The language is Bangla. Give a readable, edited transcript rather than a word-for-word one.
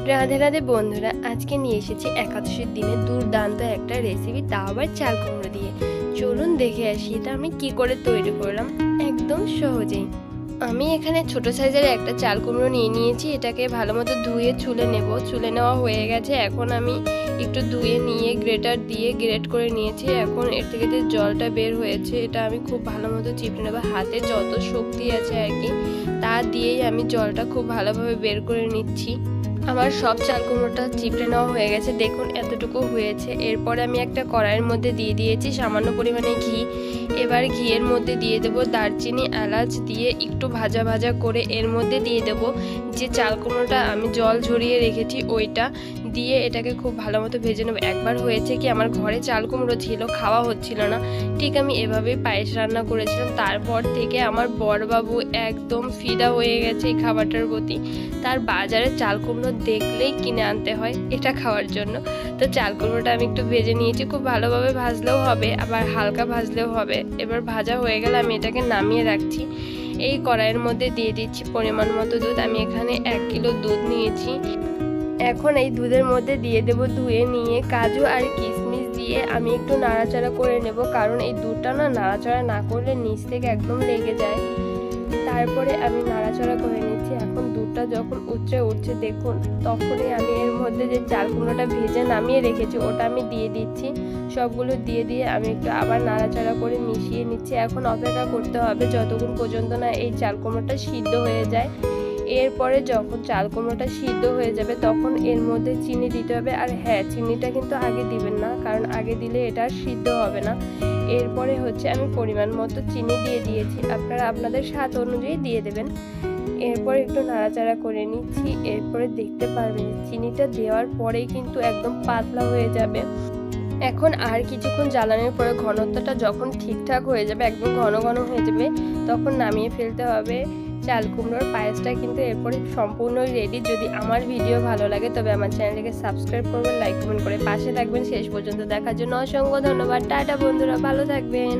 রাধে রাধে বন্ধুরা, আজকে নিয়ে এসেছি একাদশীর দিনে দুর্দান্ত একটা রেসিপি, তাও আবার চাল কুমড়ো দিয়ে। চলুন দেখে আসি এটা আমি কি করে তৈরি করলাম একদম সহজেই। আমি এখানে ছোট সাইজের একটা চাল কুমড়ো নিয়ে নিয়েছি। এটাকে ভালো মতো ধুয়ে ছুলে নেব। ছুলে নেওয়া হয়ে গেছে। এখন আমি একটু ধুয়ে নিয়ে গ্রেটার দিয়ে গ্রেট করে নিয়েছি। এখন এর থেকে যে জলটা বের হয়েছে এটা আমি খুব ভালো মতো চিপড়ে নেব। হাতে যত শক্তি আছে আর কি তা দিয়েই আমি জলটা খুব ভালোভাবে বের করে নিচ্ছি। আমার সব চাল কুমড়োটা চিপড়ে নেওয়া হয়ে গেছে, দেখুন এতটুকু হয়েছে। এরপরে আমি একটা কড়াইয়ের মধ্যে দিয়ে দিয়েছি সামান্য পরিমাণে ঘি। এবার ঘিয়ের মধ্যে দিয়ে দেব দারচিনি, এলাচ দিয়ে একটু ভাজা ভাজা করে এর মধ্যে দিয়ে দেব যে চাল কুমড়োটা আমি জল ঝরিয়ে রেখেছি ওইটা দিয়ে এটাকে খুব ভালো মতো ভেজে নেব। একবার হয়েছে কি, আমার ঘরে চাল কুমড়ো ছিল, খাওয়া হচ্ছিল না, ঠিক আমি এভাবেই পায়েস রান্না করেছিলাম। তারপর থেকে আমার বড়বাবু একদম ফিদা হয়ে গেছে এই খাবারটার প্রতি। তার বাজারে চাল কুমড়ো দেখলেই কিনে আনতে হয় এটা খাওয়ার জন্য। তো চাল কুমড়োটা আমি একটু ভেজে নিয়েছি, খুব ভালোভাবে ভাজলেও হবে আবার হালকা ভাজলেও হবে। এবার ভাজা হয়ে গেলে আমি এটাকে নামিয়ে রাখছি। এই কড়াইয়ের মধ্যে দিয়ে দিচ্ছি পরিমাণ মতো দুধ। আমি এখানে 1 কিলো দুধ নিয়েছি। এখন এই দুধের মধ্যে দিয়ে দেব ধুয়ে নিয়ে কাজু আর কিশমিশ দিয়ে আমি একটু নাড়াচাড়া করে নেব, কারণ এই দুধটা নাড়াচাড়া না করলে নিচ থেকে একদম লেগে যায়। তারপরে আমি নাড়াচাড়া করে নিচ্ছি। এখন দুধটা যখন উচ্চে উঠছে দেখুন, তখনই আমি এর মধ্যে যে চাল কুমড়োটা ভেজে নামিয়ে রেখেছি ওটা আমি দিয়ে দিচ্ছি। সবগুলো দিয়ে আমি একটু আবার নাড়াচাড়া করে মিশিয়ে নিচ্ছি। এখন অপেক্ষা করতে হবে যতক্ষণ পর্যন্ত না এই চাল কুমড়োটা সিদ্ধ হয়ে যায়। এরপরে যখন চাল কুমড়োটা সিদ্ধ হয়ে যাবে তখন এর মধ্যে চিনি দিতে হবে। আর হ্যাঁ, চিনিটা কিন্তু আগে দিবেন না, কারণ আগে দিলে এটা সিদ্ধ হবে না। এরপরে হচ্ছে আমি পরিমাণ মতো চিনি দিয়ে দিয়েছি, আপনারা আপনাদের স্বাদ অনুযায়ী দিয়ে দেবেন। এরপর একটু নাড়াচাড়া করে নিচ্ছি। এরপরে দেখতে পারবেন চিনিটা দেওয়ার পরেই কিন্তু একদম পাতলা হয়ে যাবে। এখন আর কিছুক্ষণ জ্বালানোর পরে ঘনত্বটা যখন ঠিকঠাক হয়ে যাবে, একদম ঘন ঘন হয়ে যাবে, তখন নামিয়ে ফেলতে হবে। চাল কুমড়োর পায়েসটা কিন্তু এরপরে সম্পূর্ণই রেডি। যদি আমার ভিডিও ভালো লাগে তবে আমার চ্যানেলটিকে সাবস্ক্রাইব করবেন, লাইক কমেন্ট করে পাশে থাকবেন। শেষ পর্যন্ত দেখার জন্য অসংখ্য ধন্যবাদ। টাটা বন্ধুরা, ভালো থাকবেন।